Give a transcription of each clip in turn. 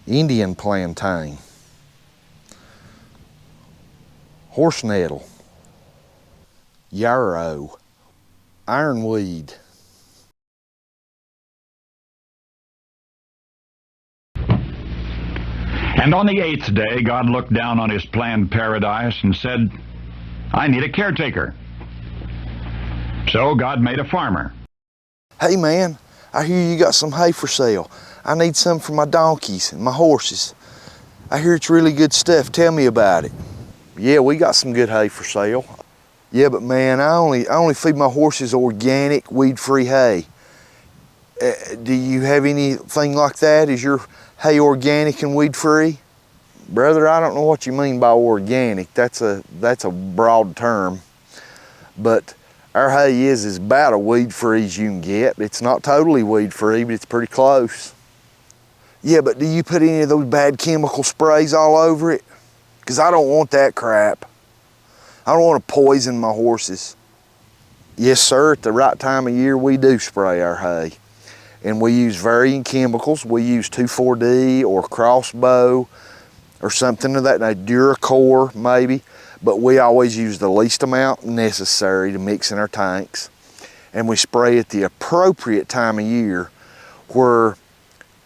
Indian plantain, horse nettle, yarrow, ironweed. And on the 8th day, God looked down on his planned paradise and said, I need a caretaker. So God made a farmer. Hey man, I hear you got some hay for sale. I need some for my donkeys and my horses. I hear it's really good stuff. Tell me about it. Yeah, we got some good hay for sale. Yeah, but man, I only feed my horses organic, weed-free hay. Do you have anything like that? Is your hay organic and weed-free? Brother, I don't know what you mean by organic. That's a broad term. But our hay is about a weed-free as you can get. It's not totally weed-free, but it's pretty close. Yeah, but do you put any of those bad chemical sprays all over it? Because I don't want that crap. I don't want to poison my horses. Yes, sir, at the right time of year, we do spray our hay. And we use varying chemicals. We use 2,4-D or Crossbow or something of that, Duracor maybe. But we always use the least amount necessary to mix in our tanks. And we spray at the appropriate time of year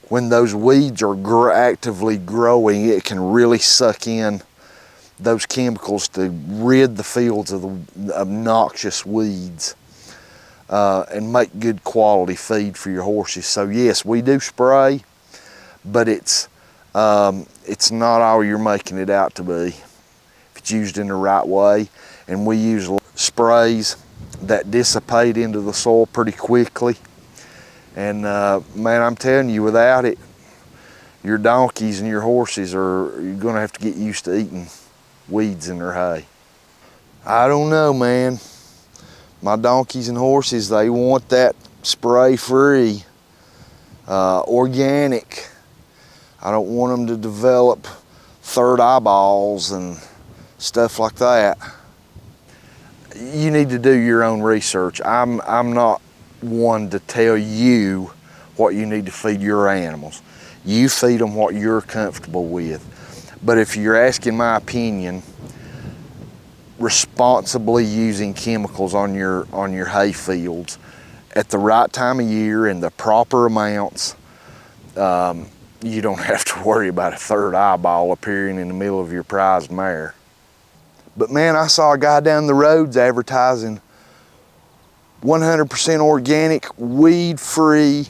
when those weeds are actively growing, it can really suck in those chemicals to rid the fields of the obnoxious weeds and make good quality feed for your horses. So yes, we do spray, but it's not all you're making it out to be if it's used in the right way. And we use sprays that dissipate into the soil pretty quickly. And man, I'm telling you, without it, your donkeys and your horses you're gonna have to get used to eating weeds in their hay. I don't know, man. My donkeys and horses, they want that spray-free, organic. I don't want them to develop third eyeballs and stuff like that. You need to do your own research. I'm not one to tell you what you need to feed your animals. You feed them what you're comfortable with. But if you're asking my opinion, responsibly using chemicals on your hay fields at the right time of year in the proper amounts, you don't have to worry about a third eyeball appearing in the middle of your prized mare. But man, I saw a guy down the roads advertising 100% organic, weed-free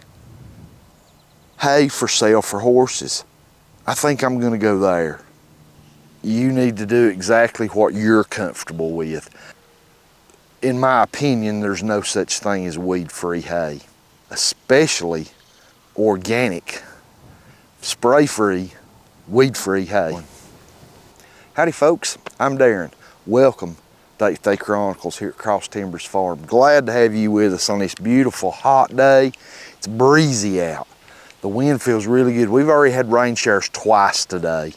hay for sale for horses. I think I'm gonna go there. You need to do exactly what you're comfortable with. In my opinion, there's no such thing as weed-free hay, especially organic, spray-free, weed-free hay. Howdy folks, I'm Darren. Welcome to 8th Day Chronicles here at Cross Timbers Farm. Glad to have you with us on this beautiful hot day. It's breezy out. The wind feels really good. We've already had rain showers twice today,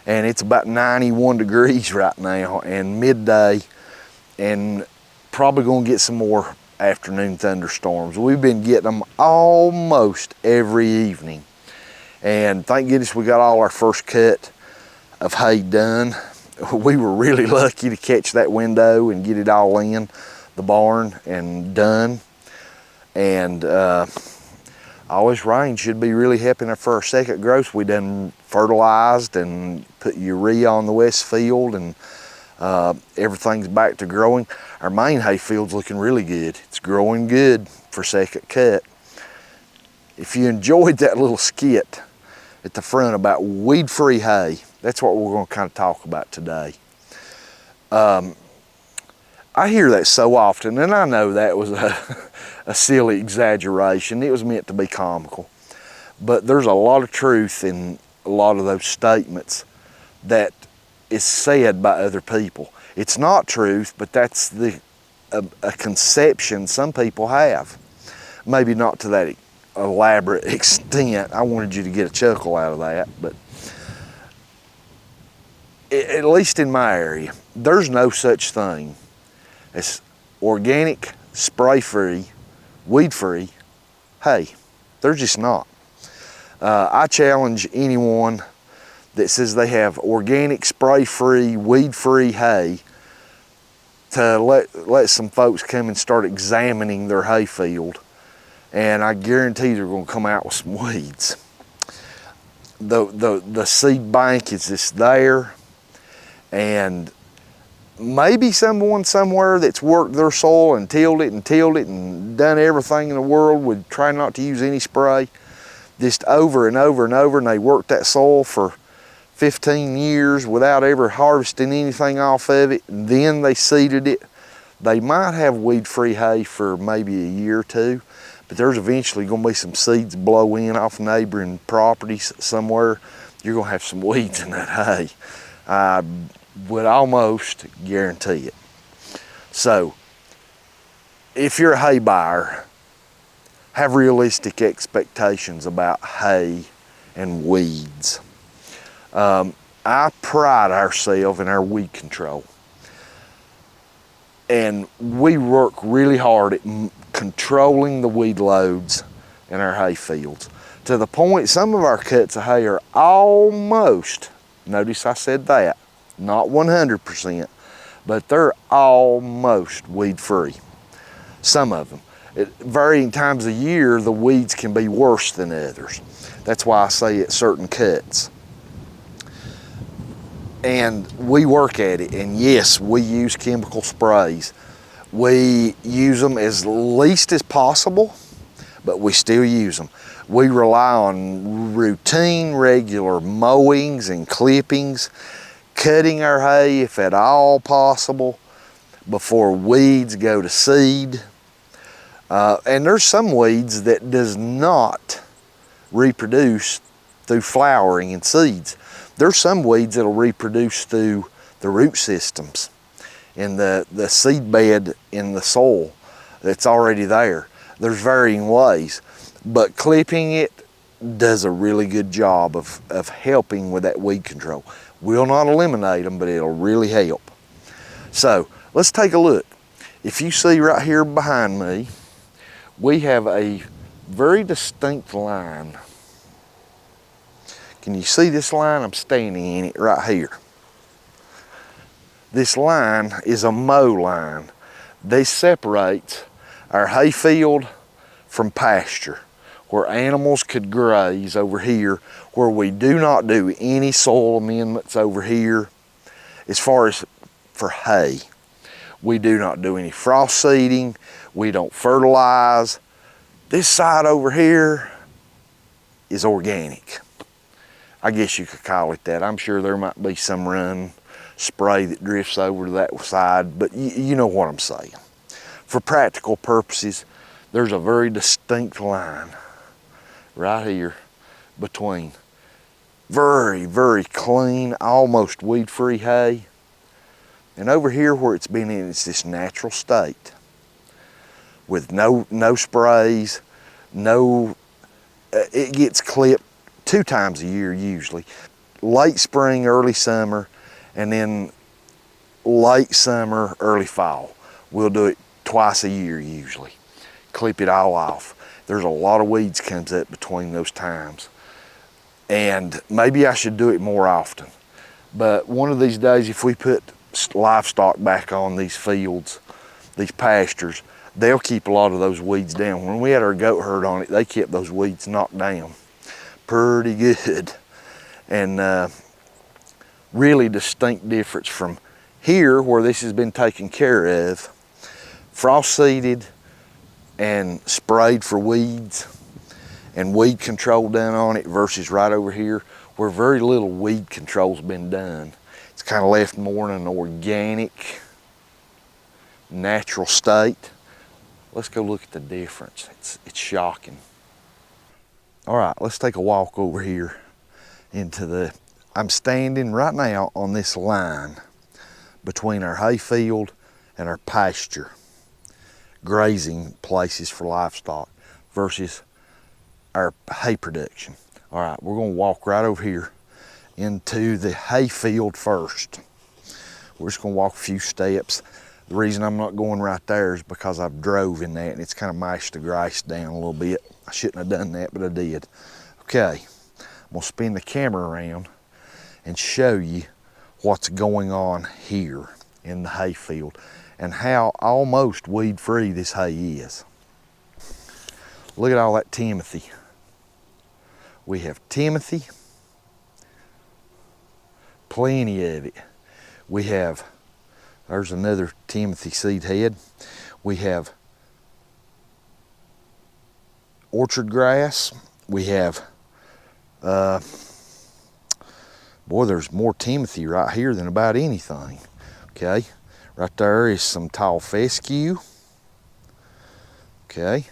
and it's about 91 degrees right now and midday, and probably gonna get some more afternoon thunderstorms. We've been getting them almost every evening, and thank goodness we got all our first cut of hay done. We were really lucky to catch that window and get it all in the barn and done. And all this rain should be really helping for our second growth. We done fertilized and put urea on the west field, and everything's back to growing. Our main hay field's looking really good. It's growing good for second cut. If you enjoyed that little skit at the front about weed-free hay, that's what we're going to kind of talk about today. I hear that so often, and I know that was a silly exaggeration. It was meant to be comical. But there's a lot of truth in a lot of those statements that is said by other people. It's not truth, but that's a conception some people have. Maybe not to that elaborate extent. I wanted you to get a chuckle out of that, but at least in my area, there's no such thing as organic, spray-free, weed-free hay. There's just not. I challenge anyone that says they have organic, spray-free, weed-free hay to let some folks come and start examining their hay field, and I guarantee they're going to come out with some weeds. The seed bank is just there, and maybe someone somewhere that's worked their soil and tilled it and done everything in the world would try not to use any spray, just over and over and over, and they worked that soil for 15 years without ever harvesting anything off of it, and then they seeded it. They might have weed-free hay for maybe a year or two, but there's eventually going to be some seeds blow in off neighboring properties somewhere. You're going to have some weeds in that hay. I would almost guarantee it. So, if you're a hay buyer, have realistic expectations about hay and weeds. I pride ourselves in our weed control, and we work really hard at controlling the weed loads in our hay fields, to the point some of our cuts of hay are almost, notice I said that, not 100%, but they're almost weed-free. Some of them. At varying times of year, the weeds can be worse than others. That's why I say at certain cuts. And we work at it, and yes, we use chemical sprays. We use them as least as possible, but we still use them. We rely on routine, regular mowings and clippings, cutting our hay if at all possible before weeds go to seed. And there's some weeds that does not reproduce through flowering and seeds. There's some weeds that'll reproduce through the root systems in the seed bed in the soil that's already there. There's varying ways, but clipping it does a really good job of helping with that weed control. Will not eliminate them, but it'll really help. So let's take a look. If you see right here behind me, we have a very distinct line. Can you see this line? I'm standing in it right here. This line is a mow line. This separates our hay field from pasture, where animals could graze over here, where we do not do any soil amendments over here. As far as for hay, we do not do any frost seeding, we don't fertilize. This side over here is organic. I guess you could call it that. I'm sure there might be some run spray that drifts over to that side, but you know what I'm saying. For practical purposes, there's a very distinct line right here between very, very clean, almost weed-free hay, and over here where it's been in its this natural state with no sprays, it gets clipped 2 times a year usually. Late spring, early summer, and then late summer, early fall. We'll do it twice a year usually. Clip it all off. There's a lot of weeds comes up between those times. And maybe I should do it more often. But one of these days, if we put livestock back on these fields, these pastures, they'll keep a lot of those weeds down. When we had our goat herd on it, they kept those weeds knocked down pretty good. And really distinct difference from here, where this has been taken care of, frost seeded and sprayed for weeds and weed control done on it, versus right over here where very little weed control's been done. It's kind of left more in an organic, natural state. Let's go look at the difference. It's shocking. All right, let's take a walk over here into I'm standing right now on this line between our hay field and our pasture, grazing places for livestock, versus our hay production. All right, we're gonna walk right over here into the hay field first. We're just gonna walk a few steps. The reason I'm not going right there is because I've drove in that and it's kind of mashed the grass down a little bit. I shouldn't have done that, but I did. Okay. gonna spin the camera around and show you what's going on here in the hay field and how almost weed-free this hay is. Look at all that timothy. We have timothy, plenty of it. We have, there's another timothy seed head. We have orchard grass. We have, boy, there's more timothy right here than about anything. Okay, right there is some tall fescue. Okay,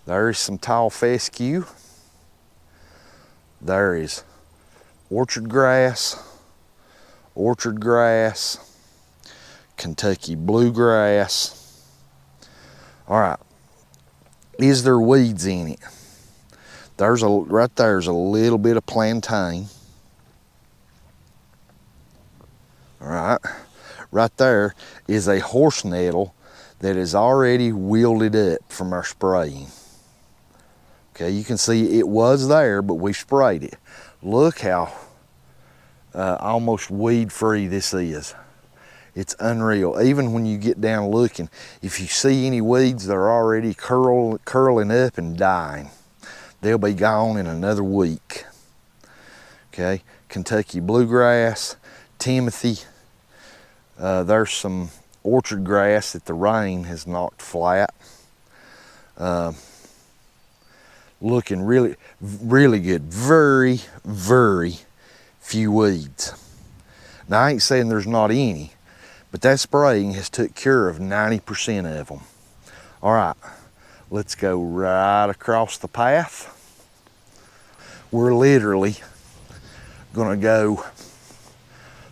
there is some tall fescue. There is orchard grass, Kentucky bluegrass. All right, is there weeds in it? Right there's a little bit of plantain. All right there is a horse nettle that is already wilted up from our spraying. Okay, you can see it was there, but we sprayed it. Look how almost weed-free this is. It's unreal. Even when you get down looking, if you see any weeds, they're already curling up and dying. They'll be gone in another week. Okay, Kentucky bluegrass, timothy. There's some orchard grass that the rain has knocked flat. Looking really, really good. Very, very few weeds. Now, I ain't saying there's not any, but that spraying has took care of 90% of them. All right, let's go right across the path. We're literally gonna go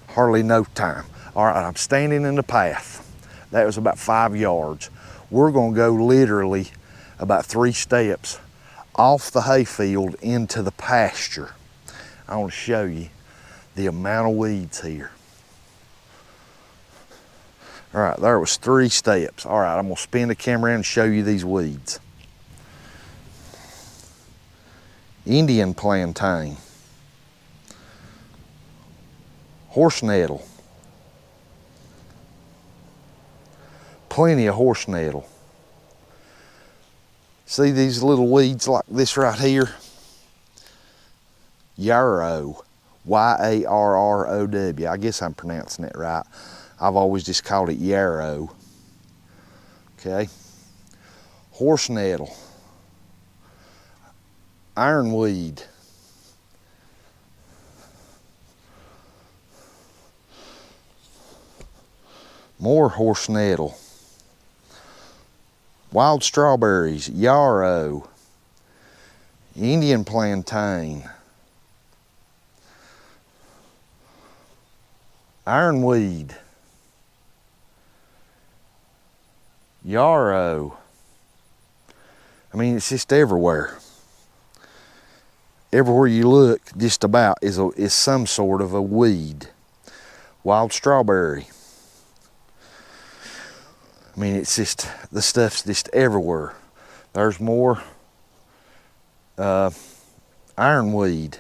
hardly no time. All right, I'm standing in the path. That was about 5 yards. We're gonna go literally about 3 steps off the hayfield into the pasture. I want to show you the amount of weeds here. All right, there was 3 steps. All right, I'm gonna spin the camera in and show you these weeds. Indian plantain, horse nettle, plenty of horse nettle. See these little weeds like this right here? Yarrow, Y-A-R-R-O-W. I guess I'm pronouncing it right. I've always just called it yarrow. Okay. Horse nettle, ironweed, more horse nettle, wild strawberries, yarrow, Indian plantain, ironweed, yarrow. I mean, it's just everywhere. Everywhere you look, just about, is some sort of a weed. Wild strawberry. I mean, it's just, the stuff's just everywhere. There's more ironweed.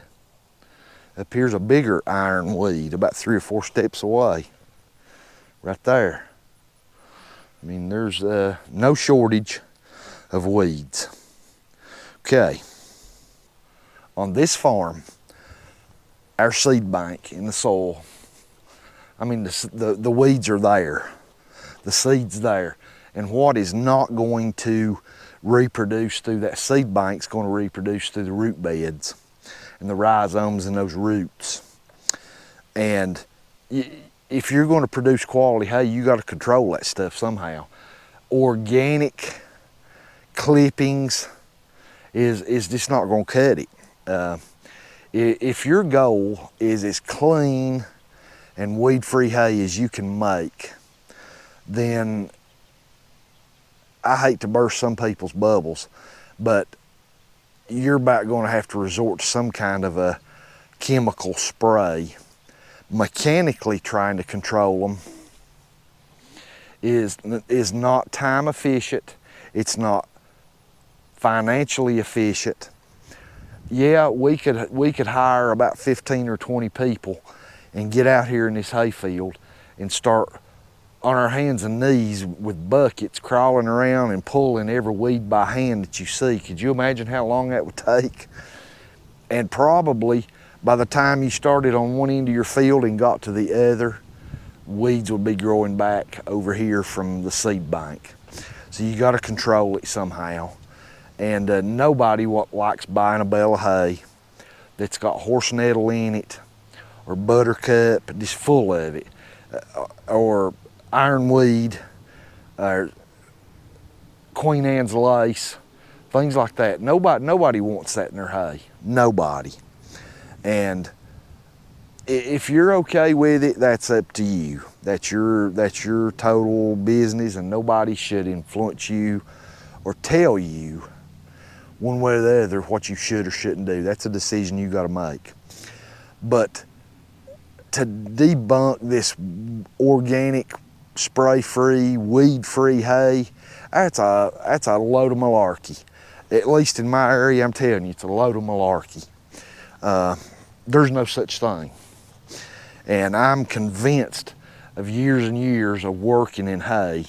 Appears a bigger ironweed about 3 or 4 steps away. Right there. I mean, there's no shortage of weeds. Okay. On this farm, our seed bank in the soil, I mean, the weeds are there. The seed's there. And what is not going to reproduce through that seed bank's going to reproduce through the root beds and the rhizomes in those roots. And if you're going to produce quality hay, you got to control that stuff somehow. Organic clippings is just not going to cut it. If your goal is as clean and weed-free hay as you can make, then I hate to burst some people's bubbles, but you're about going to have to resort to some kind of a chemical spray. Mechanically trying to control them is not time efficient. It's not financially efficient. Yeah, we could hire about 15 or 20 people and get out here in this hayfield and start on our hands and knees with buckets crawling around and pulling every weed by hand that you see. Could you imagine how long that would take? And probably by the time you started on one end of your field and got to the other, weeds would be growing back over here from the seed bank. So you got to control it somehow. And nobody likes buying a bale of hay that's got horse nettle in it, or buttercup, just full of it, or ironweed, or Queen Anne's lace, things like that. Nobody wants that in their hay. Nobody. And if you're okay with it, that's up to you. That's your total business, and nobody should influence you or tell you one way or the other what you should or shouldn't do. That's a decision you got to make. But to debunk this organic, spray-free, weed-free hay, that's a load of malarkey. At least in my area, I'm telling you, it's a load of malarkey. There's no such thing. And I'm convinced of years and years of working in hay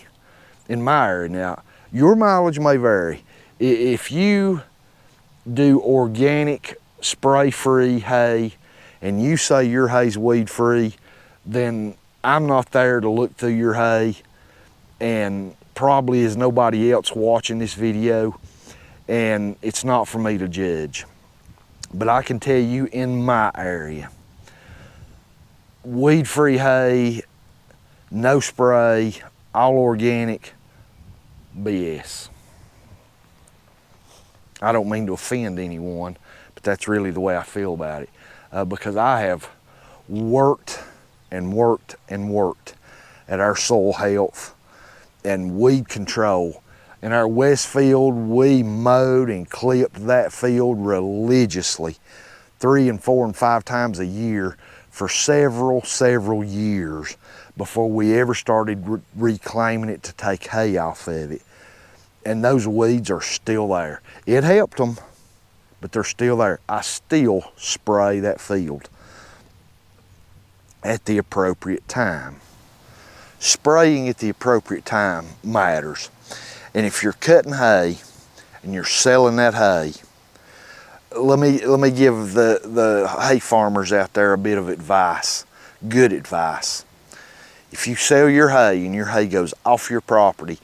in my area. Now, your mileage may vary. If you do organic, spray-free hay and you say your hay's weed-free, then I'm not there to look through your hay, and probably is nobody else watching this video, and it's not for me to judge. But I can tell you in my area, weed-free hay, no spray, all organic, BS. I don't mean to offend anyone, but that's really the way I feel about it. Because I have worked and worked and worked at our soil health and weed control. In our west field, we mowed and clipped that field religiously 3 and 4 and 5 times a year for several years before we ever started reclaiming it to take hay off of it. And those weeds are still there. It helped them, but they're still there. I still spray that field at the appropriate time. Spraying at the appropriate time matters. And if you're cutting hay and you're selling that hay, let me give the hay farmers out there a bit of advice, good advice. If you sell your hay and your hay goes off your property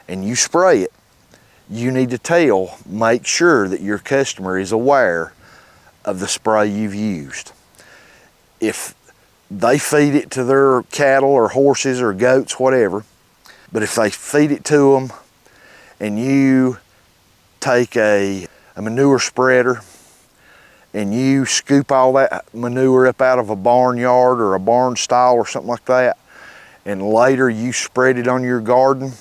and you spray it, you need to make sure that your customer is aware of the spray you've used. If they feed it to their cattle or horses or goats, whatever, but if they feed it to them and you take a manure spreader and you scoop all that manure up out of a barnyard or a barn stall or something like that, and later you spread it on your garden,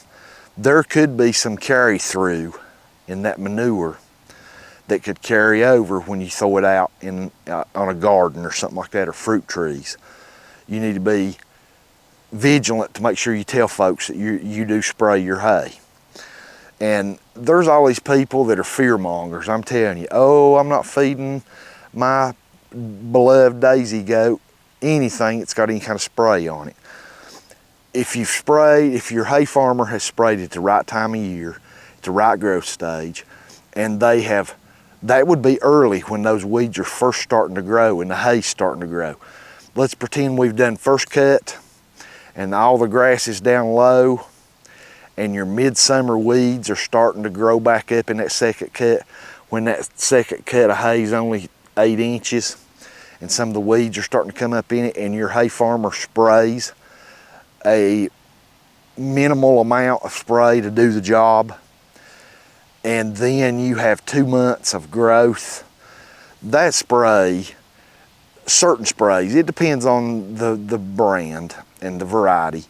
there could be some carry through in that manure that could carry over when you throw it out on a garden or something like that, or fruit trees. You need to be vigilant to make sure you tell folks that you do spray your hay. And there's all these people that are fear mongers. I'm telling you, oh, I'm not feeding my beloved daisy goat anything that's got any kind of spray on it. If your hay farmer has sprayed it the right time of year, at the right growth stage, and that would be early when those weeds are first starting to grow and the hay's starting to grow. Let's pretend we've done first cut and all the grass is down low and your midsummer weeds are starting to grow back up in that second cut, when that second cut of hay is only 8 inches and some of the weeds are starting to come up in it, and your hay farmer sprays a minimal amount of spray to do the job, and then you have 2 months of growth. That spray, certain sprays, it depends on the brand and the variety,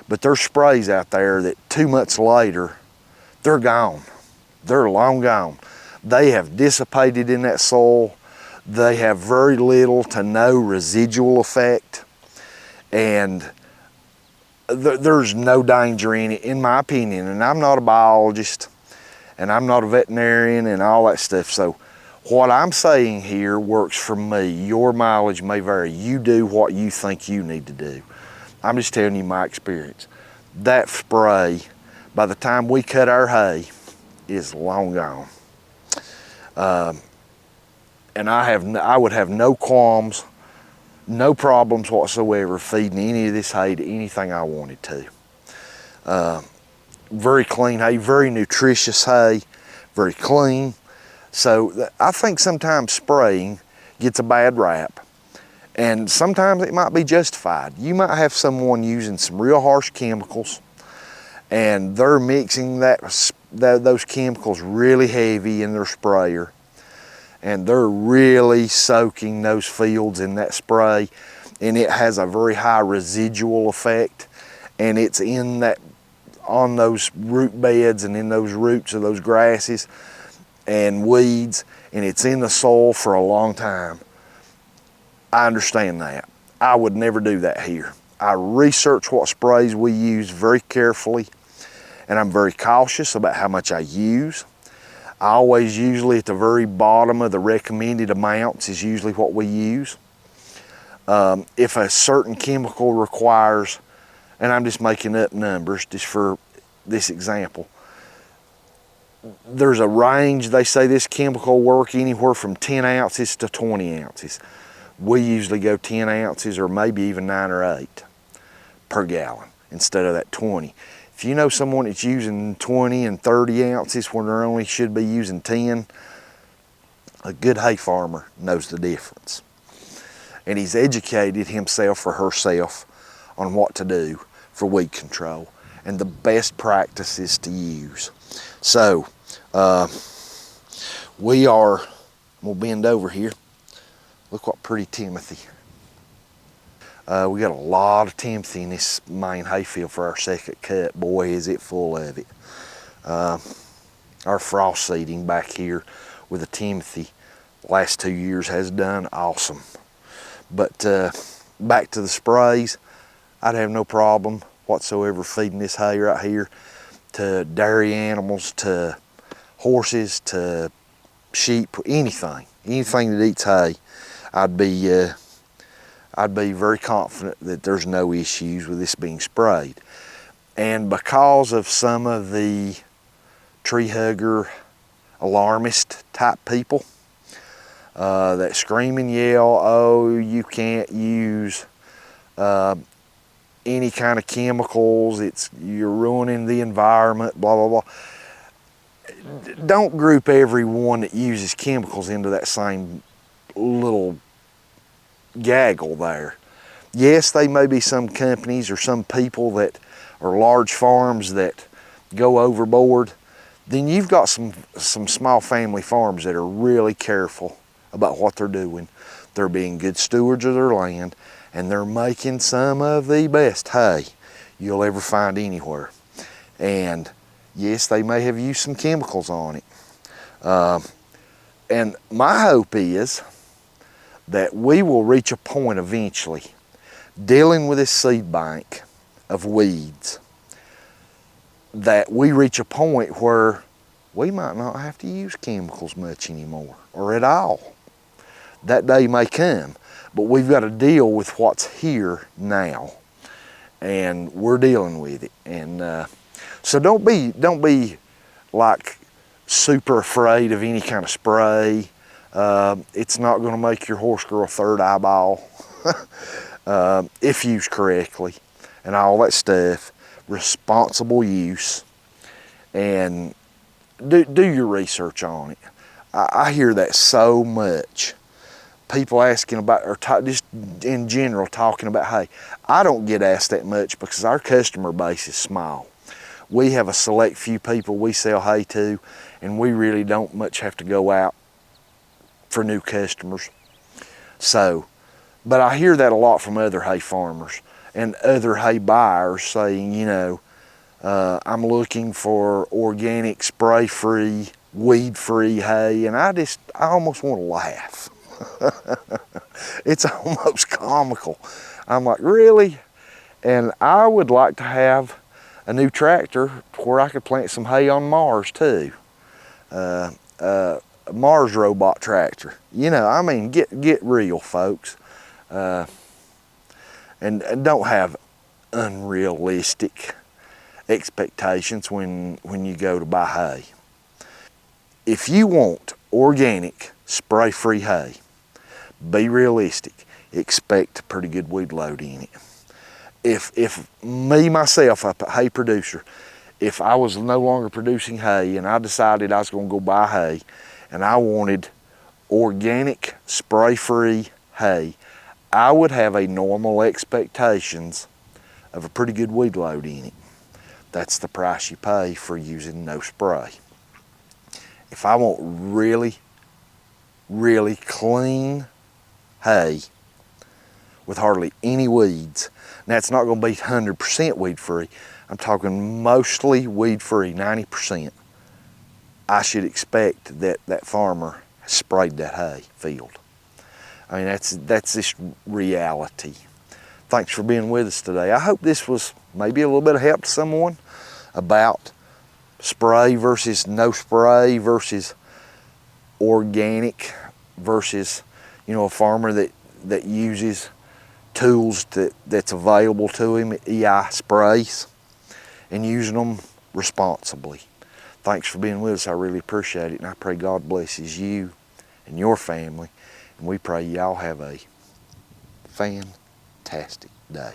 but there's sprays out there that 2 months later, they're gone. They're long gone. They have dissipated in that soil. They have very little to no residual effect, and there's no danger in it, in my opinion. And I'm not a biologist, and I'm not a veterinarian and all that stuff. So What I'm saying here works for me. Your mileage may vary. You do what you think you need to do. I'm just telling you my experience. That spray, by the time we cut our hay, is long gone. And I would have no qualms, no problems whatsoever feeding any of this hay to anything I wanted to. Very clean hay, very nutritious hay, very clean. So I think sometimes spraying gets a bad rap, and sometimes it might be justified. You might have someone using some real harsh chemicals, and they're mixing those chemicals really heavy in their sprayer, and they're really soaking those fields in that spray, and it has a very high residual effect, and it's on those root beds and in those roots of those grasses and weeds, and it's in the soil for a long time. I understand that. I would never do that here. I research what sprays we use very carefully, and I'm very cautious about how much I use. I always usually at the very bottom of the recommended amounts is usually what we use. If a certain chemical requires, and I'm just making up numbers just for this example, there's a range. They say this chemical will work anywhere from 10 ounces to 20 ounces. We usually go 10 ounces or maybe even 9 or 8 per gallon instead of that 20. If you know someone that's using 20 and 30 ounces when they only should be using 10, a good hay farmer knows the difference. And he's educated himself or herself on what to do for weed control and the best practices to use. So we'll bend over here. Look what pretty Timothy. We got a lot of Timothy in this main hayfield for our second cut. Boy, is it full of it. Our frost seeding back here with the Timothy last 2 years has done awesome. But back to the sprays, I'd have no problem whatsoever feeding this hay right here to dairy animals, to horses, to sheep, anything that eats hay. I'd be very confident that there's no issues with this being sprayed. And because of some of the tree hugger, alarmist type people that scream and yell, oh, you can't use any kind of chemicals, you're ruining the environment, blah, blah, blah. Don't group everyone that uses chemicals into that same little gaggle there. Yes, they may be some companies or some people that are large farms that go overboard. Then you've got some small family farms that are really careful about what they're doing. They're being good stewards of their land, and they're making some of the best hay you'll ever find anywhere. And yes, they may have used some chemicals on it. And my hope is that we will reach a point eventually dealing with this seed bank of weeds, that we reach a point where we might not have to use chemicals much anymore or at all. That day may come, but we've got to deal with what's here now, and we're dealing with it. And so don't be like super afraid of any kind of spray. It's not going to make your horse grow a third eyeball if used correctly, and all that stuff. Responsible use, and do your research on it. I hear that so much. People asking about, or just in general talking about hay. I don't get asked that much because our customer base is small. We have a select few people we sell hay to, and we really don't much have to go out for new customers. So, but I hear that a lot from other hay farmers and other hay buyers saying, you know, I'm looking for organic, spray-free, weed-free hay, and I almost want to laugh. It's almost comical. I'm like, really? And I would like to have a new tractor where I could plant some hay on Mars too. Mars robot tractor. You know, I mean, get real, folks. And don't have unrealistic expectations when you go to buy hay. If you want organic, spray-free hay, be realistic. Expect a pretty good weed load in it. If me, myself, a hay producer, if I was no longer producing hay and I decided I was going to go buy hay and I wanted organic, spray-free hay, I would have a normal expectations of a pretty good weed load in it. That's the price you pay for using no spray. If I want really, really clean hay with hardly any weeds, and that's not going to be 100% weed free, I'm talking mostly weed free, 90%, I should expect that that farmer has sprayed that hay field. I mean, that's just reality. Thanks for being with us today. I hope this was maybe a little bit of help to someone about spray versus no spray versus organic versus, you know, a farmer that uses tools that's available to him, EI sprays, and using them responsibly. Thanks for being with us. I really appreciate it, and I pray God blesses you and your family, and we pray y'all have a fantastic day.